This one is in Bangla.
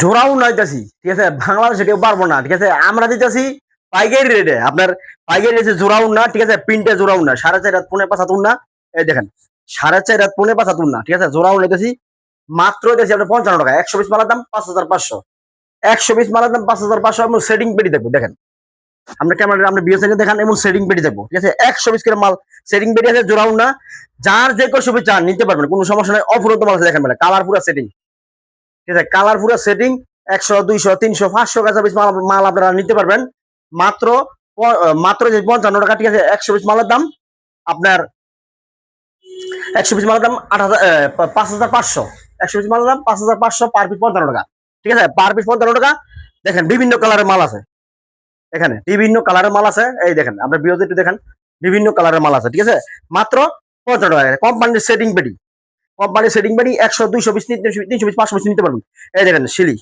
জোড়াও নাইতেছি, ঠিক আছে, বাংলাদেশে কেউ পারবো না, ঠিক আছে, আমরা দিতেছি পাইকারি রেটে, আপনার পাইকারি রেটে জোড়াও না, ঠিক আছে, প্রিন্টে জোড়াও না, 4.5 পৌনে 5 হাত না, এই দেখেন 4.5 পৌনে 5 হাত না, ঠিক আছে, জোড়াও নিতেছি মাত্র দিতেছি আপনার 55 টাকা। 120 মালার দাম 5,500, 120 মালার দাম 5,500। এবং সেটিং পেটি দেখবো, দেখেন আমরা ক্যামেরা আমরা বিএসএন দেখান, এমন সেটিং পেটি দেখবো, ঠিক আছে, 120 করে মাল সেটিং পেটি আছে, জোড়াও না, যার যে কসবে চান নিতে পারবেন, কোনো সমস্যা নাই। অফুরন্ত মাল আছে, দেখেন মানে কালার পুরো সেটিং, ঠিক আছে, কালার পুরো সেটিং। 100, 200, 300, 500 কাছাকাছি মাল আপনারা নিতে পারবেন মাত্র মাত্র যে 55 টাকা, ঠিক আছে। 120 মালের দাম আপনার 120 মালের দাম 5,500, 120 মালের দাম 5,500, পার পিস 55 টাকা, ঠিক আছে, পার পিস 55 টাকা। দেখেন বিভিন্ন কালারের মাল আছে, এখানে বিভিন্ন কালারের মাল আছে, এই দেখেন আপনার বিরোধী একটু দেখেন, বিভিন্ন কালারের মাল আছে, ঠিক আছে, মাত্র 55 টাকা। কোম্পানির সেটিং পেটি, কোম্পানির সেটিং পেটি 100, 200 পিস, 300 পিস, 500 পিস নিতে পারবেন। এই দেখেন শিলি,